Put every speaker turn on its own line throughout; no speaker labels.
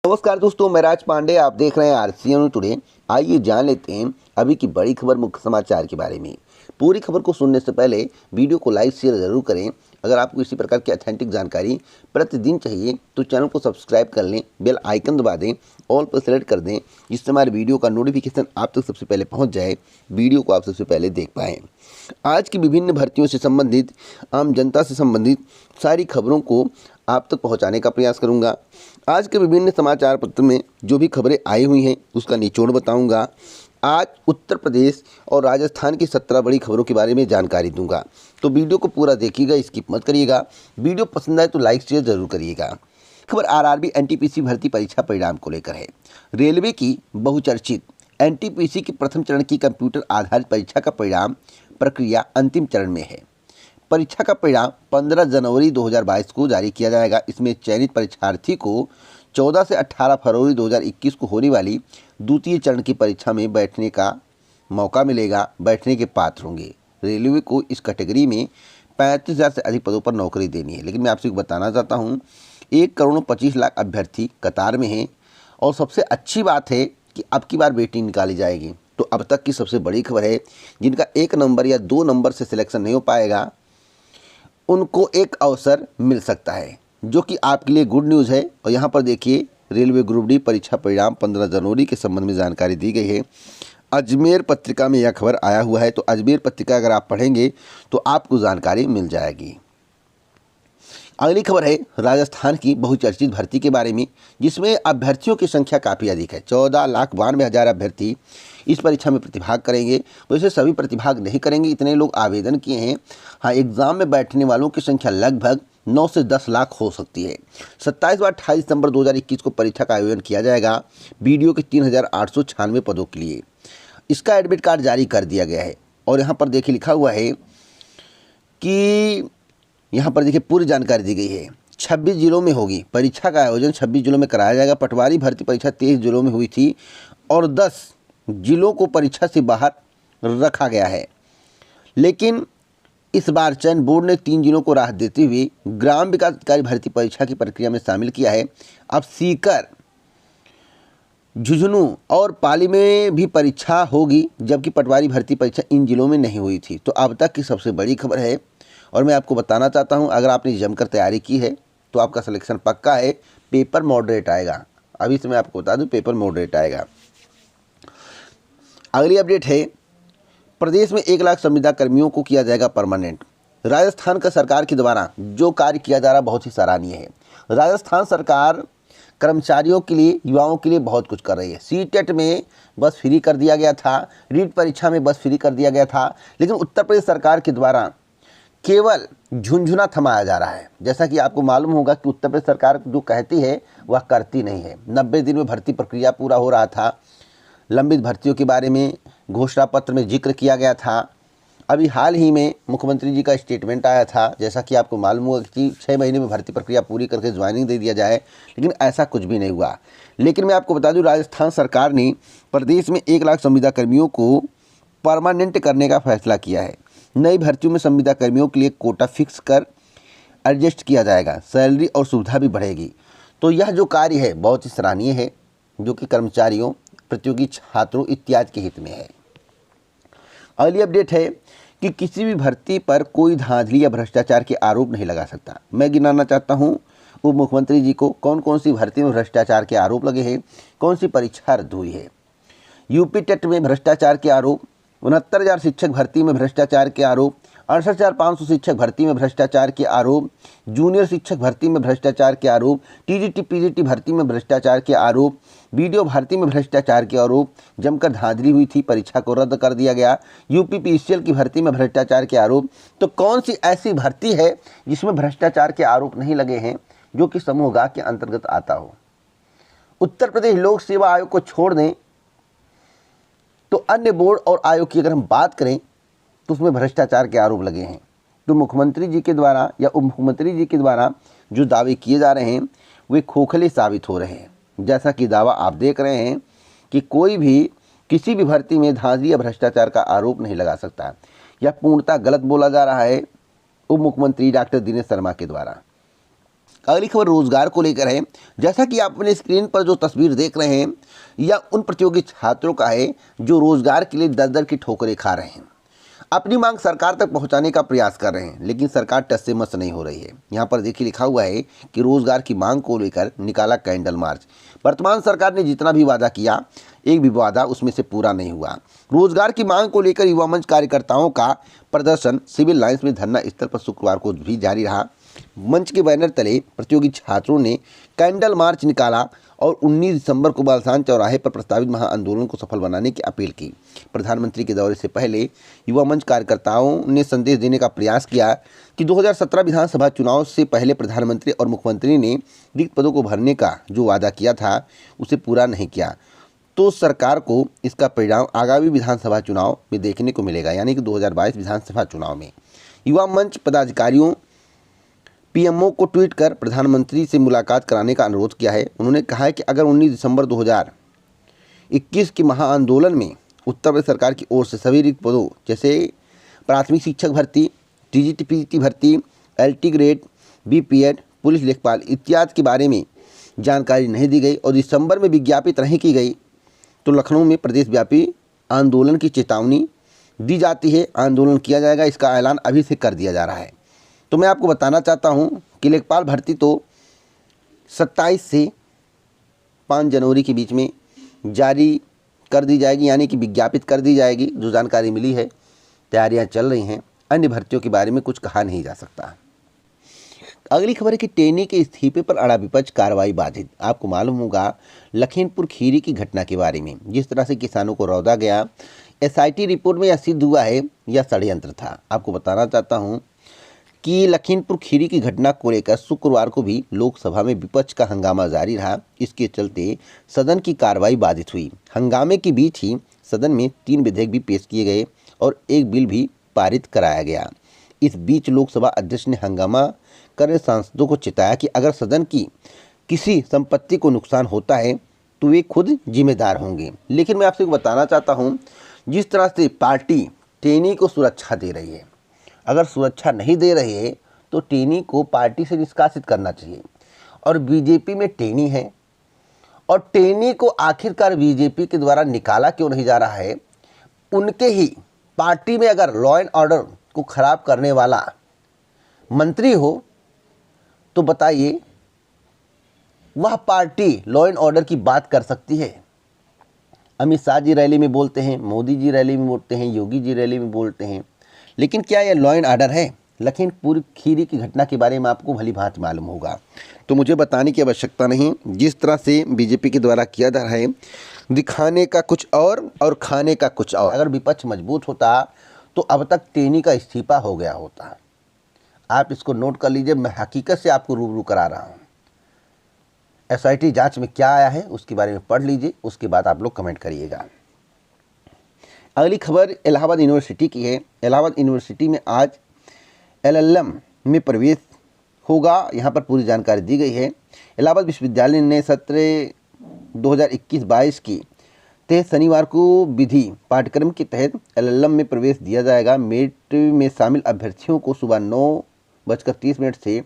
नमस्कार दोस्तों, मैं राज पांडे। आप देख रहे हैं आरसीएन टुडे। आइए जान लेते हैं अभी की बड़ी खबर, मुख्य समाचार के बारे में। पूरी खबर को सुनने से पहले वीडियो को लाइक शेयर जरूर करें। अगर आपको इसी प्रकार की ऑथेंटिक जानकारी प्रतिदिन चाहिए तो चैनल को सब्सक्राइब कर लें, बेल आइकन दबा दें, ऑल पर सेलेक्ट कर दें, जिससे हमारे वीडियो का नोटिफिकेशन आप तक सबसे पहले पहुंच जाए, वीडियो को आप सबसे पहले देख पाएँ। आज की विभिन्न भर्तियों से संबंधित, आम जनता से संबंधित सारी खबरों को आप तक पहुंचाने का प्रयास करूंगा। आज के विभिन्न समाचार पत्र में जो भी खबरें आई हुई हैं उसका निचोड़ बताऊंगा। आज उत्तर प्रदेश और राजस्थान की 17 बड़ी खबरों के बारे में जानकारी दूंगा, तो वीडियो को पूरा देखिएगा, स्किप मत करिएगा। वीडियो पसंद आए तो लाइक शेयर जरूर करिएगा। खबर आरआरबी एनटीपीसी भर्ती परीक्षा परिणाम को लेकर है। रेलवे की बहुचर्चित एनटीपीसी की प्रथम चरण की कंप्यूटर आधारित परीक्षा का परिणाम प्रक्रिया अंतिम चरण में है। परीक्षा का परिणाम 15 जनवरी 2022 को जारी किया जाएगा। इसमें चयनित परीक्षार्थी को 14 से 18 फरवरी 2021 को होने वाली द्वितीय चरण की परीक्षा में बैठने का मौका मिलेगा, बैठने के पात्र होंगे। रेलवे को इस कैटेगरी में 35,000 से अधिक पदों पर नौकरी देनी है। लेकिन मैं आपसे बताना चाहता हूँ, 1,25,00,000 अभ्यर्थी कतार में हैं। और सबसे अच्छी बात है कि अब की बार बेटी निकाली जाएगी। तो अब तक की सबसे बड़ी खबर है, जिनका 1 नंबर या 2 नंबर से सिलेक्शन नहीं हो पाएगा उनको एक अवसर मिल सकता है, जो कि आपके लिए गुड न्यूज़ है। और यहाँ पर देखिए, रेलवे ग्रुप डी परीक्षा परिणाम 15 जनवरी के संबंध में जानकारी दी गई है। अजमेर पत्रिका में यह खबर आया हुआ है, तो अजमेर पत्रिका अगर आप पढ़ेंगे तो आपको जानकारी मिल जाएगी। अगली खबर है राजस्थान की बहुचर्चित भर्ती के बारे में, जिसमें अभ्यर्थियों की संख्या काफ़ी अधिक है। 14,92,000 अभ्यर्थी इस परीक्षा में प्रतिभाग करेंगे। वैसे सभी प्रतिभाग नहीं करेंगे, इतने लोग आवेदन किए हैं। हाँ, एग्ज़ाम में बैठने वालों की संख्या लगभग 9 से 10 लाख हो सकती है। 27 व 28 दिसंबर 2021 को परीक्षा का आयोजन किया जाएगा। बीडीओ के 3,896 पदों के लिए इसका एडमिट कार्ड जारी कर दिया गया है। और यहाँ पर देखिए लिखा हुआ है कि यहाँ पर देखिए पूरी जानकारी दी गई है। 26 जिलों में होगी परीक्षा का आयोजन, 26 जिलों में कराया जाएगा। पटवारी भर्ती परीक्षा 23 जिलों में हुई थी और 10 जिलों को परीक्षा से बाहर रखा गया है। लेकिन इस बार चयन बोर्ड ने 3 जिलों को राहत देते हुए ग्राम विकास अधिकारी भर्ती परीक्षा की प्रक्रिया में शामिल किया है। अब सीकर, झुंझुनू और पाली में भी परीक्षा होगी, जबकि पटवारी भर्ती परीक्षा इन जिलों में नहीं हुई थी। तो अब तक की सबसे बड़ी खबर है। और मैं आपको बताना चाहता हूं, अगर आपने जमकर तैयारी की है तो आपका सिलेक्शन पक्का है। पेपर मॉडरेट आएगा, अभी से मैं आपको बता दूं, पेपर मॉडरेट आएगा। अगली अपडेट है, प्रदेश में 1 लाख संविदा कर्मियों को किया जाएगा परमानेंट। राजस्थान का सरकार के द्वारा जो कार्य किया जा रहा है बहुत ही सराहनीय है। राजस्थान सरकार कर्मचारियों के लिए, युवाओं के लिए बहुत कुछ कर रही है। सीटेट में बस फ्री कर दिया गया था, रीट परीक्षा में बस फ्री कर दिया गया था, लेकिन उत्तर प्रदेश सरकार के द्वारा केवल झुंझुना थमाया जा रहा है। जैसा कि आपको मालूम होगा कि उत्तर प्रदेश सरकार जो कहती है वह करती नहीं है। 90 दिन में भर्ती प्रक्रिया पूरा हो रहा था। लंबित भर्तियों के बारे में घोषणा पत्र में जिक्र किया गया था। अभी हाल ही में मुख्यमंत्री जी का स्टेटमेंट आया था, जैसा कि आपको मालूम होगा कि 6 महीने में भर्ती प्रक्रिया पूरी करके ज्वाइनिंग दे दिया जाए, लेकिन ऐसा कुछ भी नहीं हुआ। लेकिन मैं आपको बता दूं, राजस्थान सरकार ने प्रदेश में 1 लाख संविदा कर्मियों को परमानेंट करने का फैसला किया है। नई भर्तियों में संविदा कर्मियों के लिए कोटा फिक्स कर एडजस्ट किया जाएगा, सैलरी और सुविधा भी बढ़ेगी। तो यह जो कार्य है बहुत ही सराहनीय है, जो कि कर्मचारियों, प्रतियोगी छात्रों इत्यादि के हित में है। अगली अपडेट है कि किसी भी भर्ती पर कोई धांधली या भ्रष्टाचार के आरोप नहीं लगा सकता। मैं गिनाना चाहता हूं उप मुख्यमंत्री जी को कौन कौन सी भर्ती में भ्रष्टाचार के आरोप लगे हैं, कौन सी परीक्षा रद्द हुई है। यूपी टेट में भ्रष्टाचार के आरोप, 69,000 शिक्षक भर्ती में भ्रष्टाचार के आरोप, 68,500 शिक्षक भर्ती में भ्रष्टाचार के आरोप, जूनियर शिक्षक भर्ती में भ्रष्टाचार के आरोप, टीजीटी पीजीटी भर्ती में भ्रष्टाचार के आरोप, बीडीओ भर्ती में भ्रष्टाचार के आरोप, जमकर धांधली हुई थी, परीक्षा को रद्द कर दिया गया। यूपी पीसीएल की भर्ती में भ्रष्टाचार के आरोप। तो कौन सी ऐसी भर्ती है जिसमें भ्रष्टाचार के आरोप नहीं लगे हैं, जो कि समूह ग के अंतर्गत आता हो। उत्तर प्रदेश लोक सेवा आयोग को छोड़ दें तो अन्य बोर्ड और आयोग की अगर हम बात करें तो उसमें भ्रष्टाचार के आरोप लगे हैं। तो मुख्यमंत्री जी के द्वारा या उप मुख्यमंत्री जी के द्वारा जो दावे किए जा रहे हैं वे खोखले साबित हो रहे हैं। जैसा कि दावा आप देख रहे हैं कि कोई भी किसी भी भर्ती में धांधली या भ्रष्टाचार का आरोप नहीं लगा सकता। यह पूर्णतः गलत बोला जा रहा है उप मुख्यमंत्री डॉक्टर दिनेश शर्मा के द्वारा। अगली खबर रोजगार को लेकर है। जैसा कि आप अपने स्क्रीन पर जो तस्वीर देख रहे हैं, यह उन प्रतियोगी छात्रों का है जो रोजगार के लिए दर दर की ठोकरें खा रहे हैं, अपनी मांग सरकार तक पहुंचाने का प्रयास कर रहे हैं, लेकिन सरकार टस से मस नहीं हो रही है। यहाँ पर देखिए लिखा हुआ है कि रोजगार की मांग को लेकर निकाला कैंडल मार्च। वर्तमान सरकार ने जितना भी वादा किया, एक भी वादा उसमें से पूरा नहीं हुआ। रोजगार की मांग को लेकर युवा मंच कार्यकर्ताओं का प्रदर्शन सिविल लाइंस में धरना स्थल पर शुक्रवार को भी जारी रहा। मंच के बैनर तले प्रतियोगी छात्रों ने कैंडल मार्च निकाला और 19 दिसंबर को बालसान चौराहे पर प्रस्तावित महाआंदोलन को सफल बनाने की अपील की। प्रधानमंत्री के दौरे से पहले युवा मंच कार्यकर्ताओं ने संदेश देने का प्रयास किया कि 2017 विधानसभा चुनाव से पहले प्रधानमंत्री और मुख्यमंत्री ने रिक्त पदों को भरने का जो वादा किया था उसे पूरा नहीं किया, तो सरकार को इसका परिणाम आगामी विधानसभा चुनाव में देखने को मिलेगा, यानी कि 2022 विधानसभा चुनाव में। युवा मंच पदाधिकारियों पीएमओ को ट्वीट कर प्रधानमंत्री से मुलाकात कराने का अनुरोध किया है। उन्होंने कहा है कि अगर 19 दिसंबर 2021 के महाआंदोलन में उत्तर प्रदेश सरकार की ओर से सभी रिक्त पदों जैसे प्राथमिक शिक्षक भर्ती, टीजीटी भर्ती, एलटी ग्रेड, बीपीएड, पुलिस लेखपाल इत्यादि के बारे में जानकारी नहीं दी गई और दिसंबर में विज्ञापित नहीं की गई, तो लखनऊ में प्रदेशव्यापी आंदोलन की चेतावनी दी जाती है। आंदोलन किया जाएगा, इसका ऐलान अभी से कर दिया जा रहा है। तो मैं आपको बताना चाहता हूं कि लेखपाल भर्ती तो 27 से 5 जनवरी के बीच में जारी कर दी जाएगी, यानी कि विज्ञापित कर दी जाएगी। जो जानकारी मिली है, तैयारियां चल रही हैं। अन्य भर्तियों के बारे में कुछ कहा नहीं जा सकता। अगली खबर है कि टेनी के इस्तीफे पर अड़ा विपक्ष, कार्रवाई बाधित। आपको मालूम होगा लखीमपुर खीरी की घटना के बारे में, जिस तरह से किसानों को रौंदा गया, एसआईटी रिपोर्ट में यह सिद्ध हुआ है यह षड्यंत्र था। आपको बताना चाहता हूं कि लखीमपुर खीरी की घटना को लेकर शुक्रवार को भी लोकसभा में विपक्ष का हंगामा जारी रहा। इसके चलते सदन की कार्रवाई बाधित हुई। हंगामे के बीच ही सदन में 3 विधेयक भी पेश किए गए और एक बिल भी पारित कराया गया। इस बीच लोकसभा अध्यक्ष ने हंगामा कर रहे सांसदों को चेताया कि अगर सदन की किसी संपत्ति को नुकसान होता है तो वे खुद जिम्मेदार होंगे। लेकिन मैं आपसे बताना चाहता हूं, जिस तरह से पार्टी टेनी को सुरक्षा दे रही है, अगर सुरक्षा नहीं दे रही है तो टेनी को पार्टी से निष्कासित करना चाहिए। और बीजेपी में टेनी है और टेनी को आखिरकार बीजेपी के द्वारा निकाला क्यों नहीं जा रहा है? उनके ही पार्टी में अगर लॉ एंड ऑर्डर को खराब करने वाला मंत्री हो तो बताइए, वह पार्टी लॉ एंड ऑर्डर की बात कर सकती है? अमित शाह जी रैली में बोलते हैं, मोदी जी रैली में बोलते हैं, योगी जी रैली में बोलते हैं, लेकिन क्या यह लॉ एंड ऑर्डर है? लखीमपुर खीरी की घटना के बारे में आपको भली भांति मालूम होगा, तो मुझे बताने की आवश्यकता नहीं। जिस तरह से बीजेपी के द्वारा किया जा रहा है, दिखाने का कुछ और खाने का कुछ और। अगर विपक्ष मजबूत होता तो अब तक टेनी का इस्तीफा हो गया होता। आप इसको नोट कर लीजिए, मैं हकीकत से आपको रूबरू करा रहा हूँ। एसआईटी जांच में क्या आया है उसके बारे में पढ़ लीजिए, उसके बाद आप लोग कमेंट करिएगा। अगली खबर इलाहाबाद यूनिवर्सिटी की है। इलाहाबाद यूनिवर्सिटी में आज एलएलएम में प्रवेश होगा, यहाँ पर पूरी जानकारी दी गई है। इलाहाबाद विश्वविद्यालय ने सत्र 2021-22 की तहत शनिवार को विधि पाठ्यक्रम के तहत एलएलएम में प्रवेश दिया जाएगा। मेरिट में शामिल अभ्यर्थियों को सुबह 9:30 से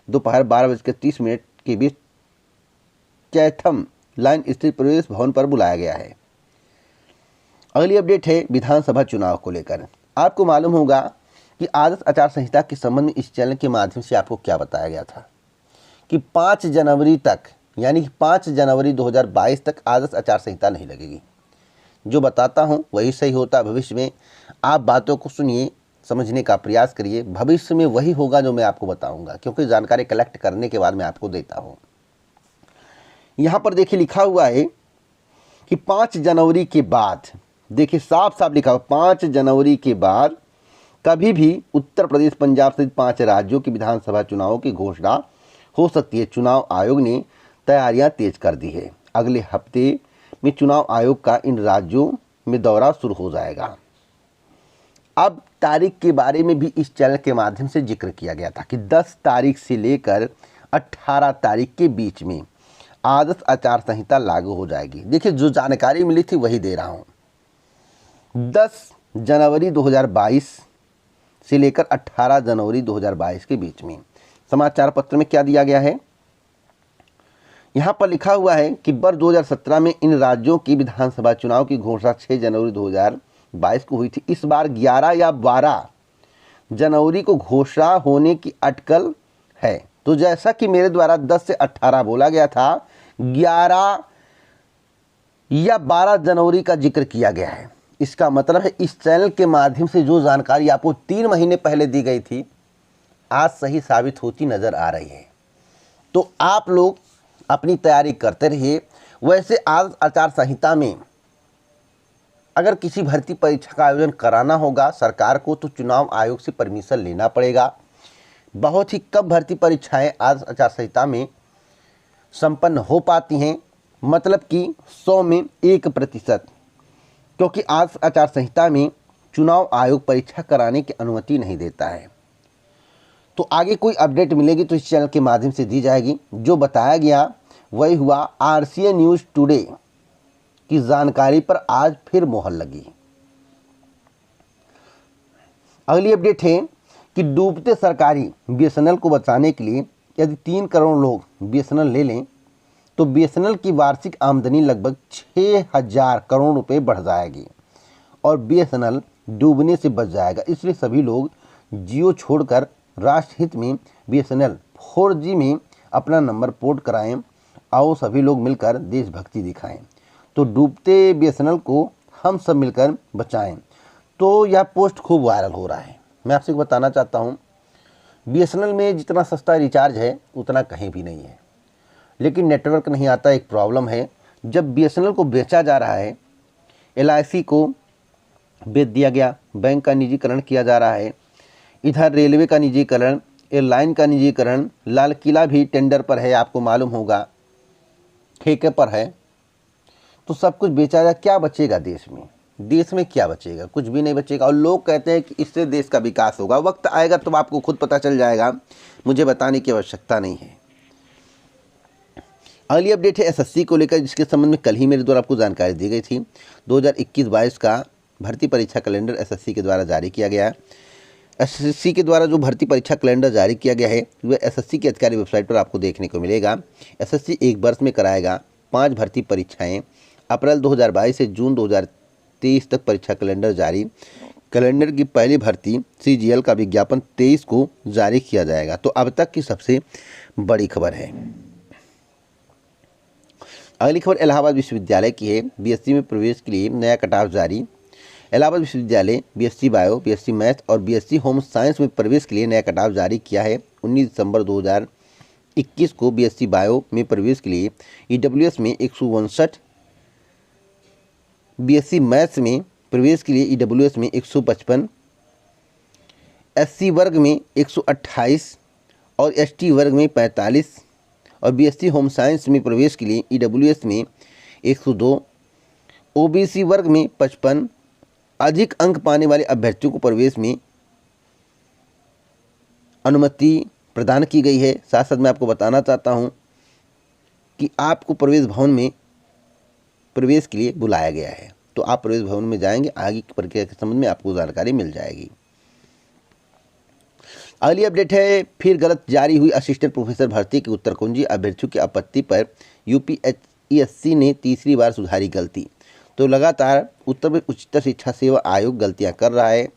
दोपहर 12:30 के बीच चैथम लाइन स्थित प्रवेश भवन पर बुलाया गया है। अगली अपडेट है विधानसभा चुनाव को लेकर। आपको मालूम होगा कि आदर्श आचार संहिता के संबंध में इस चैनल के माध्यम से आपको क्या बताया गया था कि 5 जनवरी तक, यानी कि 5 जनवरी 2022 तक आदर्श आचार संहिता नहीं लगेगी। जो बताता हूं वही सही होता है भविष्य में। आप बातों को सुनिए, समझने का प्रयास करिए, भविष्य में वही होगा जो मैं आपको बताऊंगा, क्योंकि जानकारी कलेक्ट करने के बाद मैं आपको देता हूँ। यहाँ पर देखिए लिखा हुआ है कि 5 जनवरी के बाद, देखिए साफ साफ लिखा हुआ, 5 जनवरी के बाद कभी भी उत्तर प्रदेश, पंजाब सहित 5 राज्यों की विधानसभा चुनावों की घोषणा हो सकती है। चुनाव आयोग ने तैयारियां तेज कर दी है। अगले हफ्ते में चुनाव आयोग का इन राज्यों में दौरा शुरू हो जाएगा। अब तारीख के बारे में भी इस चैनल के माध्यम से जिक्र किया गया था कि 10 तारीख से लेकर 18 तारीख के बीच में आदर्श आचार संहिता लागू हो जाएगी। देखिए जो जानकारी मिली थी वही दे रहा हूँ। 10 जनवरी 2022 से लेकर 18 जनवरी 2022 के बीच में। समाचार पत्र में क्या दिया गया है? यहाँ पर लिखा हुआ है कि वर्ष 2017 में इन राज्यों की विधानसभा चुनाव की घोषणा 6 जनवरी 2022 को हुई थी। इस बार 11 या 12 जनवरी को घोषणा होने की अटकल है। तो जैसा कि मेरे द्वारा 10 से 18 बोला गया था, 11 या 12 जनवरी का जिक्र किया गया है। इसका मतलब है इस चैनल के माध्यम से जो जानकारी आपको 3 महीने पहले दी गई थी, आज सही साबित होती नज़र आ रही है। तो आप लोग अपनी तैयारी करते रहिए। वैसे आज आचार संहिता में अगर किसी भर्ती परीक्षा का आयोजन कराना होगा सरकार को, तो चुनाव आयोग से परमिशन लेना पड़ेगा। बहुत ही कम भर्ती परीक्षाएं आज आचार संहिता में संपन्न हो पाती हैं, मतलब कि 100 में 1%, क्योंकि आज आचार संहिता में चुनाव आयोग परीक्षा कराने की अनुमति नहीं देता है। तो आगे कोई अपडेट मिलेगी तो इस चैनल के माध्यम से दी जाएगी। जो बताया गया वही हुआ। आरसीए न्यूज़ टुडे की जानकारी पर आज फिर मोहर लगी। अगली अपडेट है कि डूबते सरकारी बीएसएनएल को बचाने के लिए यदि 3 करोड़ लोग बीएसएनएल ले लें तो बीएसएनएल की वार्षिक आमदनी लगभग 6000 करोड़ रुपए बढ़ जाएगी और बीएसएनएल डूबने से बच जाएगा। इसलिए सभी लोग जियो छोड़कर राष्ट्रहित में बीएसएनएल 4G में अपना नंबर पोर्ट कराएं। आओ सभी लोग मिलकर देशभक्ति दिखाएं। तो डूबते बीएसएनएल को हम सब मिलकर बचाएं। तो यह पोस्ट खूब वायरल हो रहा है। मैं आपसे बताना चाहता हूं, बीएसएनएल में जितना सस्ता रिचार्ज है उतना कहीं भी नहीं है, लेकिन नेटवर्क नहीं आता, एक प्रॉब्लम है। जब बीएसएनएल को बेचा जा रहा है, एलआईसी को बेच दिया गया, बैंक का निजीकरण किया जा रहा है, इधर रेलवे का निजीकरण, एयरलाइन का निजीकरण, लाल किला भी टेंडर पर है, आपको मालूम होगा, ठेके पर है। तो सब कुछ बेचा जाए, क्या बचेगा देश में? देश में क्या बचेगा? कुछ भी नहीं बचेगा। और लोग कहते हैं कि इससे देश का विकास होगा। वक्त आएगा तो आपको खुद पता चल जाएगा, मुझे बताने की आवश्यकता नहीं है। अगली अपडेट है एसएससी को लेकर, जिसके संबंध में कल ही मेरे द्वारा आपको जानकारी दी गई थी। 2021-22 का भर्ती परीक्षा कैलेंडर एसएससी के द्वारा जारी किया गया है। एसएससी के द्वारा जो भर्ती परीक्षा कैलेंडर जारी किया गया है वह एसएससी की अधिकारी वेबसाइट पर आपको देखने को मिलेगा। एसएससी एक वर्ष में कराएगा 5 भर्ती परीक्षाएं। अप्रैल 2022 से जून 2023 तक परीक्षा कैलेंडर जारी। कैलेंडर की पहली भर्ती सीजीएल का विज्ञापन 23 को जारी किया जाएगा। तो अब तक की सबसे बड़ी खबर है। अगली खबर इलाहाबाद विश्वविद्यालय की है। बीएससी में प्रवेश के लिए नया कट ऑफ जारी। इलाहाबाद विश्वविद्यालय बीएससी बायो, बीएससी मैथ और बीएससी होम साइंस में प्रवेश के लिए नया कट ऑफ जारी किया है। 19 दिसंबर 2021 को बीएससी बायो में प्रवेश के लिए ईडब्ल्यूएस में 162, बीएससी मैथ्स में प्रवेश के लिए ईडब्ल्यूएस में 155, एससी वर्ग में 128 और एसटी वर्ग में 45 और बीएससी होम साइंस में प्रवेश के लिए ईडब्ल्यूएस में 102, ओबीसी वर्ग में 55। अधिक अंक पाने वाले अभ्यर्थियों को प्रवेश में अनुमति प्रदान की गई है। साथ साथ मैं आपको बताना चाहता हूं कि आपको प्रवेश भवन में प्रवेश के लिए बुलाया गया है, तो आप प्रवेश भवन में जाएंगे, आगे की प्रक्रिया के संबंध में आपको जानकारी मिल जाएगी। अगली अपडेट है, फिर गलत जारी हुई असिस्टेंट प्रोफेसर भर्ती की उत्तरकुंजी अभ्यर्थियों की आपत्ति पर यूपीएससी ने तीसरी बार सुधारी गलती। तो लगातार उत्तर प्रदेश उच्चतर शिक्षा सेवा आयोग गलतियां कर रहा है।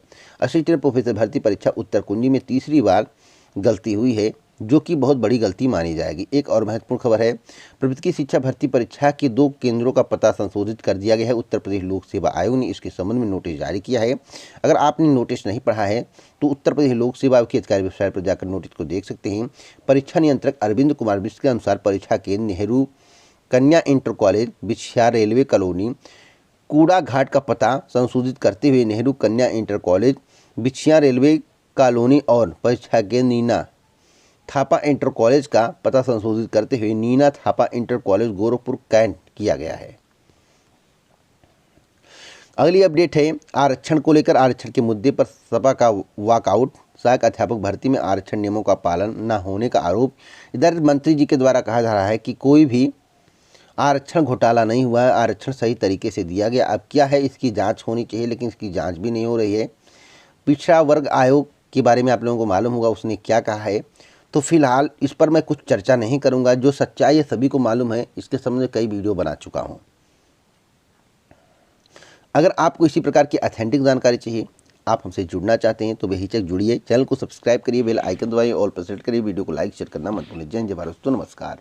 असिस्टेंट प्रोफेसर भर्ती परीक्षा उत्तर कुंजी में तीसरी बार गलती हुई है, जो कि बहुत बड़ी गलती मानी जाएगी। एक और महत्वपूर्ण खबर है, प्रवृत्ति शिक्षा भर्ती परीक्षा के 2 केंद्रों का पता संशोधित कर दिया गया है। उत्तर प्रदेश लोक सेवा आयोग ने इसके संबंध में नोटिस जारी किया है। अगर आपने नोटिस नहीं पढ़ा है तो उत्तर प्रदेश लोक सेवा आयोग की अधिकारी वेबसाइट पर जाकर नोटिस को देख सकते हैं। परीक्षा नियंत्रक अरविंद कुमार बिष्ट के अनुसार परीक्षा केंद्र नेहरू कन्या इंटर कॉलेज, बिछिया रेलवे कॉलोनी, कूड़ा घाट का पता संशोधित करते हुए नेहरू कन्या इंटर कॉलेज, बिछिया रेलवे कॉलोनी और परीक्षा केंद्र नीना थापा इंटर कॉलेज का पता संशोधित करते हुए Neena Thapa inter college Gorakhpur cantt किया गया है। अगली अपडेट है आरक्षण को लेकर। आरक्षण के मुद्दे पर सपा का वॉकआउट। सहायक अध्यापक भर्ती में आरक्षण नियमों का पालन न होने का आरोप। इधर मंत्री जी के द्वारा कहा जा रहा है कि कोई भी आरक्षण घोटाला नहीं हुआ है, आरक्षण सही तरीके से दिया गया। अब क्या है, इसकी जांच होनी चाहिए, लेकिन इसकी जांच भी नहीं हो रही है। पिछड़ा वर्ग आयोग के बारे में आप लोगों को मालूम होगा उसने क्या कहा है। तो फिलहाल इस पर मैं कुछ चर्चा नहीं करूंगा। जो सच्चाई है सभी को मालूम है, इसके संबंध में कई वीडियो बना चुका हूं। अगर आपको इसी प्रकार की ऑथेंटिक जानकारी चाहिए, आप हमसे जुड़ना चाहते हैं तो बेहिचक जुड़िए। चैनल को सब्सक्राइब करिए, बेल आइकन दबाइए, ऑल पर सेट करिए, वीडियो को लाइक शेयर करना मत भूलिए। जय हिंद, जय भारत, नमस्कार।